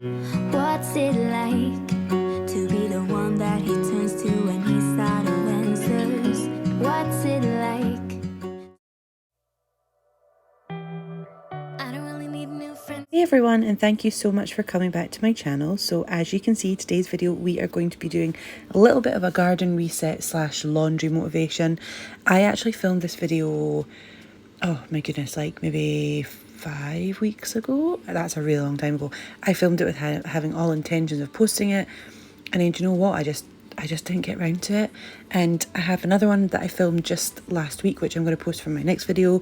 What's it like to be the one that he turns to when he's out of answers? What's it like? I don't really need new friends. Hey everyone, and thank you so much for coming back to my channel. So as you can see, today's video we are going to be doing a little bit of a garden reset / laundry motivation. I actually filmed this video, oh my goodness, like maybe 5 weeks ago. That's a really long time ago. I filmed it with having all intentions of posting it, and then, do you know what, I just didn't get around to it. And I have another one that I filmed just last week, which I'm going to post for my next video,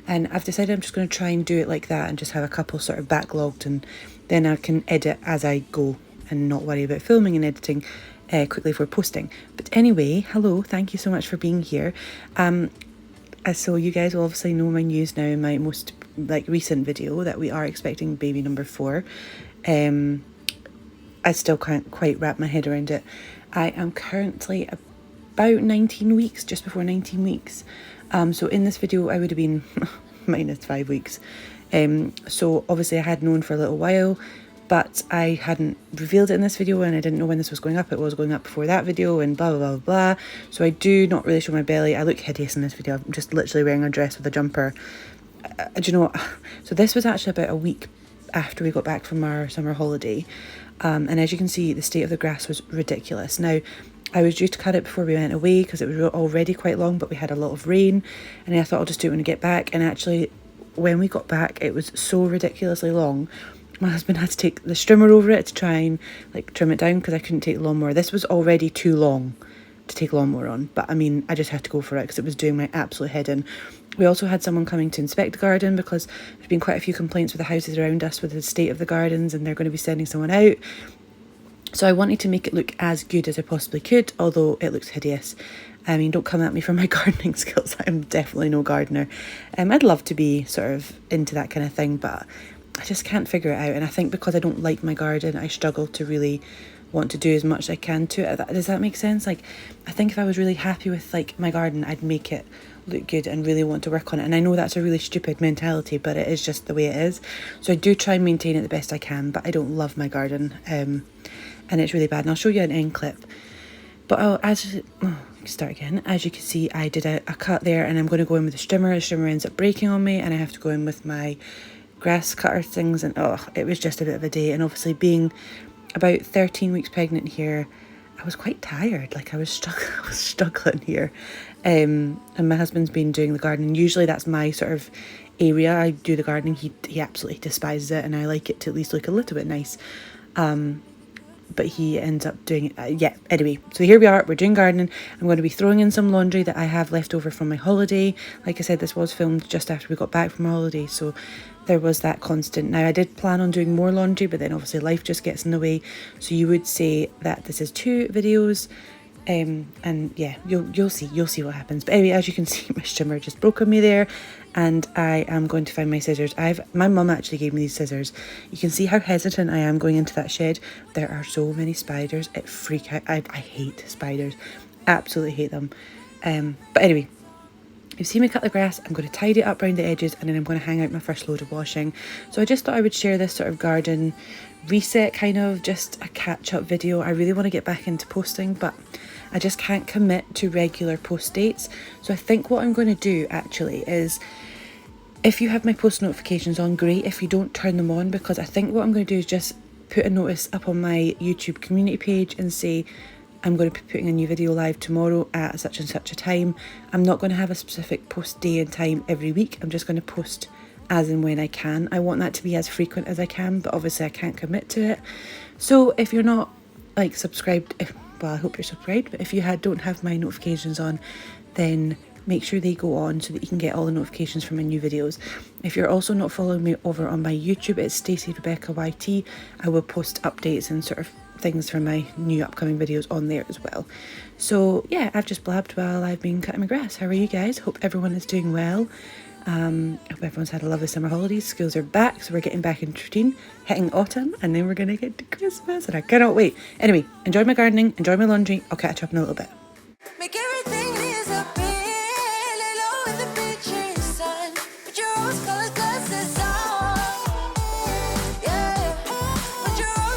and I've decided I'm just going to try and do it like that and just have a couple sort of backlogged, and then I can edit as I go and not worry about filming and editing quickly for posting. But anyway, hello, thank you so much for being here. So you guys will obviously know my news now in my most recent video that we are expecting baby number 4. I still can't quite wrap my head around it. I am currently about 19 weeks, just before 19 weeks. So in this video I would have been minus 5 weeks. So obviously I had known for a little while, but I hadn't revealed it in this video, and I didn't know when this was going up. It was going up before that video and blah, blah, blah, blah. So I do not really show my belly. I look hideous in this video. I'm just literally wearing a dress with a jumper. Do you know what? So this was actually about a week after we got back from our summer holiday. And as you can see, the state of the grass was ridiculous. Now, I was due to cut it before we went away because it was already quite long, but we had a lot of rain, and I thought I'll just do it when I get back. And actually, when we got back, it was so ridiculously long. My husband had to take the trimmer over it to try and trim it down because I couldn't take the lawnmower. This was already too long to take lawnmower on, but I mean, I just had to go for it because it was doing my absolute head in. We also had someone coming to inspect the garden because there's been quite a few complaints with the houses around us with the state of the gardens, and they're going to be sending someone out. So I wanted to make it look as good as I possibly could, although it looks hideous. I mean, don't come at me for my gardening skills. I'm definitely no gardener. I'd love to be sort of into that kind of thing, but I just can't figure it out. And I think because I don't like my garden, I struggle to really want to do as much as I can to it. Does that make sense? I think if I was really happy with my garden, I'd make it look good and really want to work on it. And I know that's a really stupid mentality, but it is just the way it is. So I do try and maintain it the best I can, but I don't love my garden. And it's really bad. And I'll show you an end clip. But start again. As you can see, I did a cut there, and I'm going to go in with the strimmer. The strimmer ends up breaking on me, and I have to go in with my grass cutter things, and it was just a bit of a day. And obviously, being about 13 weeks pregnant here, I was quite tired. I was struggling here. And my husband's been doing the gardening. Usually that's my sort of area. I do the gardening. He absolutely despises it, and I like it to at least look a little bit nice. But he ends up doing it. Anyway, so here we are, we're doing gardening. I'm going to be throwing in some laundry that I have left over from my holiday. Like I said, this was filmed just after we got back from our holiday, so there was that constant. Now, I did plan on doing more laundry, but then obviously life just gets in the way. So you would say that this is 2 videos. And yeah, you'll see what happens. But anyway, as you can see, my strimmer just broke on me there, and I am going to find my scissors. My mum actually gave me these scissors. You can see how hesitant I am going into that shed. There are so many spiders. It freaks out. I hate spiders. Absolutely hate them. But anyway, you've seen me cut the grass. I'm going to tidy it up around the edges, and then I'm going to hang out my first load of washing. So I just thought I would share this sort of garden reset, kind of just a catch-up video. I really want to get back into posting, but I just can't commit to regular post dates. So I think what I'm going to do actually is, if you have my post notifications on, great. If you don't, turn them on, because I think what I'm going to do is just put a notice up on my YouTube community page and say I'm going to be putting a new video live tomorrow at such and such a time. I'm not going to have a specific post day and time every week. I'm just going to post as and when I can. I want that to be as frequent as I can, but obviously I can't commit to it. So if you're not subscribed, well, I hope you're subscribed, but if you don't have my notifications on, then make sure they go on so that you can get all the notifications from my new videos. If you're also not following me over on my YouTube, it's Stacy Rebecca YT. I will post updates and sort of things from my new upcoming videos on there as well. So yeah, I've just blabbed while I've been cutting my grass. How are you guys? Hope everyone is doing well. Hope everyone's had a lovely summer holidays. Schools are back, so we're getting back into routine, hitting autumn, and then we're going to get to Christmas, and I cannot wait. Anyway, enjoy my gardening, enjoy my laundry. I'll catch up in a little bit. Make everything disappear. Lay low in the beach sun. Put your rose-colored glasses on. Yeah. Put your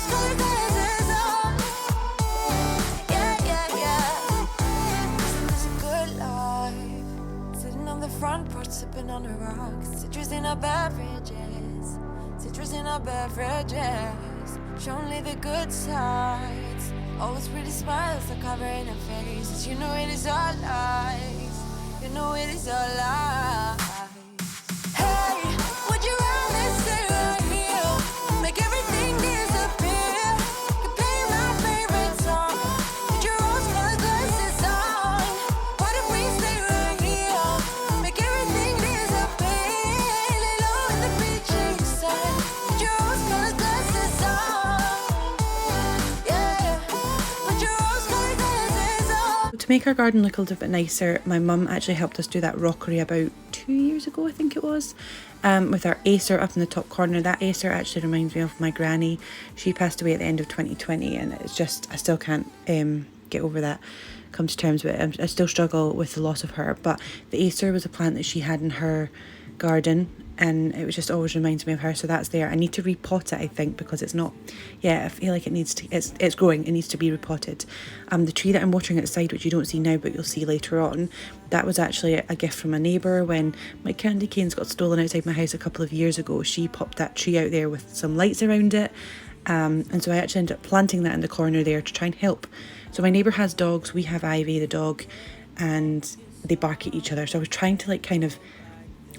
on the rocks. Citrus in our beverages. Citrus in our beverages. Show only the good sides. Always pretty smiles are covering her faces. You know it is all lies. You know it is all lies. Hey, would you rather stay right here? Make everything disappear. You play my favorite song. Put your rose-colored glasses on. What if we stay right here? Make everything disappear. Lay low in the beach side. Put your rose-colored glasses on. Yeah, put your rose-colored glasses on. To make our garden look a little bit nicer, my mum actually helped us do that rockery about 2 years ago, I think it was, with our Acer up in the top corner. That Acer actually reminds me of my granny. She passed away at the end of 2020, and it's just, I still can't get over that, come to terms with it. I still struggle with the loss of her, but the Acer was a plant that she had in her garden, and it was just always reminds me of her, so that's there. I need to repot it, I think, because it's not, yeah, I feel like it needs to, it's growing, it needs to be repotted. The tree that I'm watering outside, which you don't see now but you'll see later on, that was actually a gift from a neighbour. When my candy canes got stolen outside my house a couple of years ago, she popped that tree out there with some lights around it, and so I actually ended up planting that in the corner there to try and help. So my neighbour has dogs, we have Ivy the dog, and they bark at each other, so I was trying to like kind of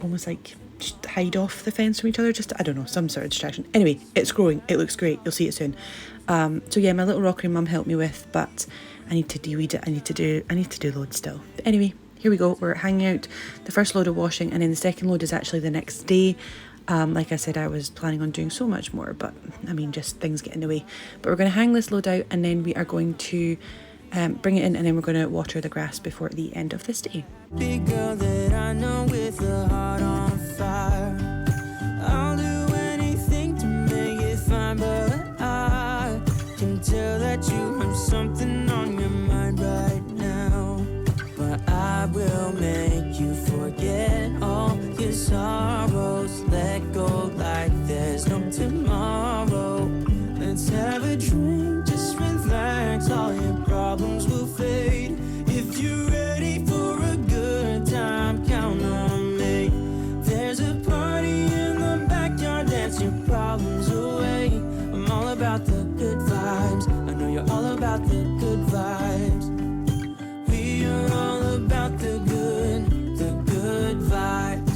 almost like just hide off the fence from each other, just, I don't know, some sort of distraction. Anyway, it's growing, it looks great, you'll see it soon. So yeah, my little rockery mum helped me with, but I need to de-weed it, I need to do loads still. But anyway, here we go, we're hanging out the first load of washing, and then the second load is actually the next day. Like I said, I was planning on doing so much more, but I mean, just things get in the way. But we're going to hang this load out, and then we are going to bring it in, and then we're going to water the grass before the end of this day. Big girl that I know with a heart on fire. I'll do anything to make it fine, but I can tell that you have something on your mind right now. But I will make you forget all your sorrows. Let go like there's no tomorrow. Let's have a drink, just relax, all your problems will fade. If you're ready for a good time, count on me. There's a party in the backyard, dance your problems away. I'm all about the good vibes, I know you're all about the good vibes. We are all about the good vibes.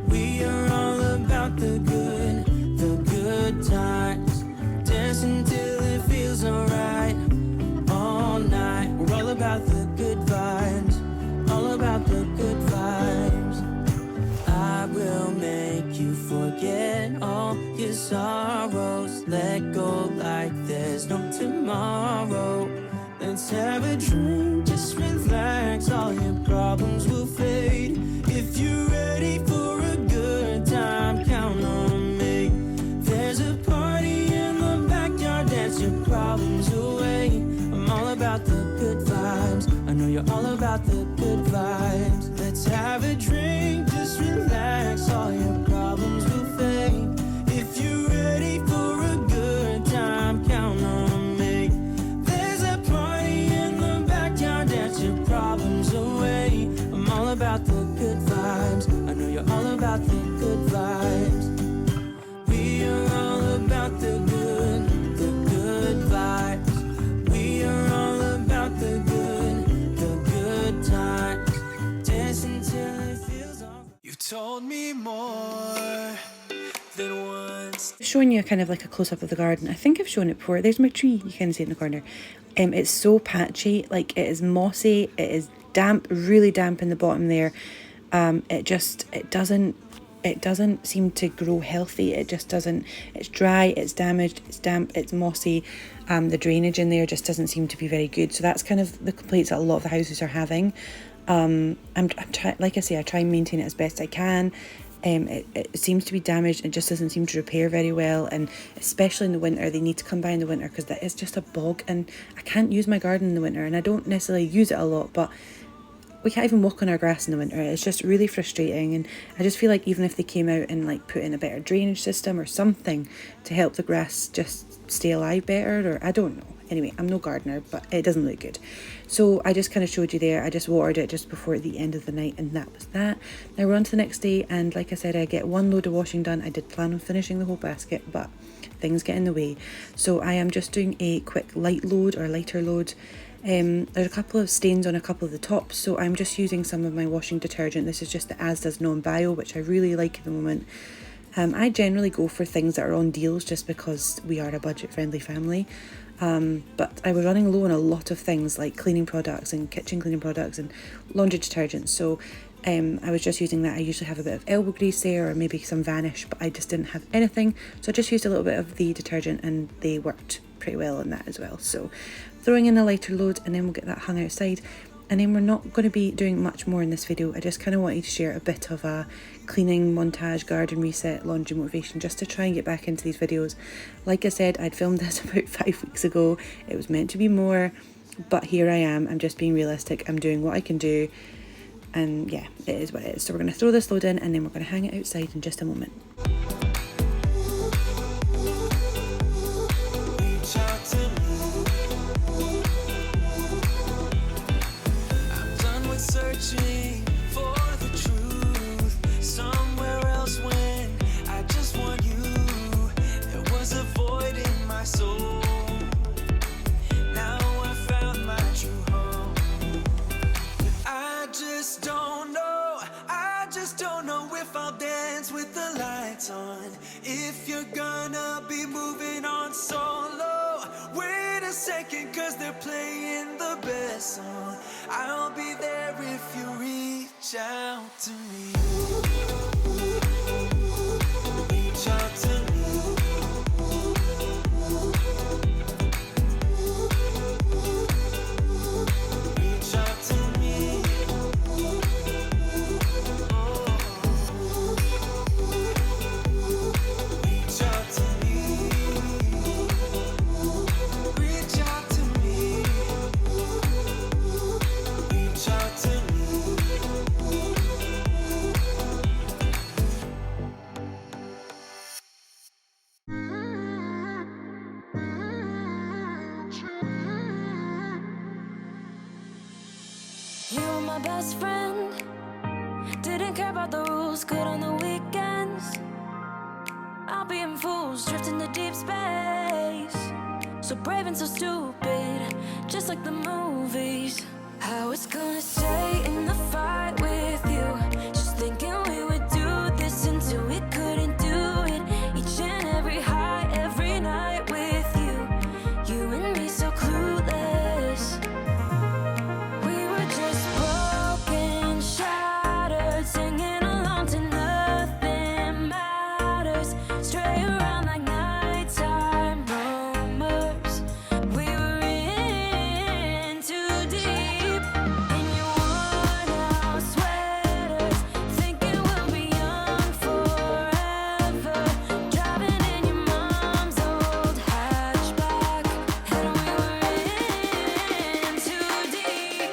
We are all about the good times. Dance until it feels alright, all night. We're all about the good vibes, all about the good vibes. I will make you forget all your sorrows. Let go like there's no tomorrow. Let's have a drink, just relax, all your problems will fade. If you're ready for a good time, count on me. There's a party in the backyard, dance your problems away. I'm all about the good vibes, I know you're all about the good vibes. Let's have a drink, just relax, all your problems will fade. If you're ready for a good time, count on me. There's a party in the backyard, dance your problems away. I'm all about the good vibes, I know you're all about the good vibes. We are all about the good vibes. We are all about the good times. Dance until it feels alright. You told me more than once. Showing you kind of like a close-up of the garden. I think I've shown it before. There's my tree, you can see it in the corner. It's so patchy, like it is mossy, it is damp, really damp in the bottom there. It doesn't seem to grow healthy. It just doesn't. It's dry, it's damaged, it's damp, it's mossy. The drainage in there just doesn't seem to be very good. So that's kind of the complaints that a lot of the houses are having. I'm trying, like I say, I try and maintain it as best I can. It seems to be damaged. It just doesn't seem to repair very well, and especially in the winter, they need to come by in the winter because that is just a bog, and I can't use my garden in the winter, and I don't necessarily use it a lot, but we can't even walk on our grass in the winter. It's just really frustrating, and I just feel like even if they came out and like put in a better drainage system or something to help the grass just stay alive better, or I don't know. Anyway, I'm no gardener, but it doesn't look good. So I just kind of showed you there. I just watered it just before the end of the night, and that was that. Now we're on to the next day, and like I said, I get one load of washing done. I did plan on finishing the whole basket, but things get in the way. So I am just doing a quick light load or lighter load. There's a couple of stains on a couple of the tops, so I'm just using some of my washing detergent. This is just the Asda's non-bio, which I really like at the moment. I generally go for things that are on deals just because we are a budget-friendly family. But I was running low on a lot of things like cleaning products and kitchen cleaning products and laundry detergent. So I was just using that. I usually have a bit of elbow grease there or maybe some Vanish, but I just didn't have anything. So I just used a little bit of the detergent and they worked pretty well on that as well. So throwing in a lighter load, and then we'll get that hung outside. And then we're not going to be doing much more in this video. I just kind of wanted to share a bit of a cleaning montage, garden reset, laundry motivation, just to try and get back into these videos. Like I said, I'd filmed this about 5 weeks ago. It was meant to be more, but here I am. I'm just being realistic. I'm doing what I can do. And yeah, it is what it is. So we're going to throw this load in, and then we're going to hang it outside in just a moment. Searching for the truth somewhere else when I just want you. There was a void in my soul. Now I found my true home. I just don't know if I'll dance with the lights on. If you're gonna be moving on solo, wait a second, 'cause they're playing the best song. I'll be there if you reach out to me. Reach out to me. Reach out to me. Reach out to me. Reach out to me. Reach out to me. You were my best friend. Didn't care about the rules, good on the weekends. I'll be in fools, drifting to deep space. So brave and so stupid, just like the movies. I was gonna stay in the fight with you, just thinking we would do this until we couldn't do it. Each and every high, every night with you. You and me so clueless. We were just broken, shattered, singing along to nothing matters. Stray around like nighttime rumors. We were in too deep. In your worn-out sweaters, thinking we'll be young forever. Driving in your mom's old hatchback, and we were in too deep.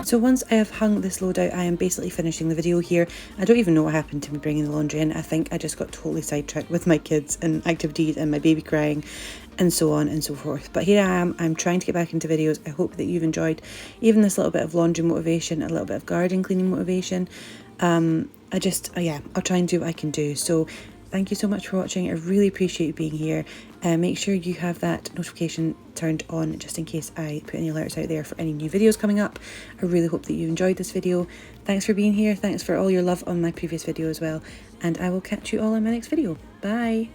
So once I have hung this load out, I am basically finishing the video here. I don't even know what happened to me bringing the laundry in. I think I just got totally sidetracked with my kids and activities and my baby crying and so on and so forth. But here I am. I'm trying to get back into videos. I hope that you've enjoyed even this little bit of laundry motivation, a little bit of garden cleaning motivation. I'll try and do what I can do. So thank you so much for watching. I really appreciate you being here. Make sure you have that notification turned on just in case I put any alerts out there for any new videos coming up. I really hope that you enjoyed this video. Thanks for being here. Thanks for all your love on my previous video as well. And I will catch you all in my next video. Bye.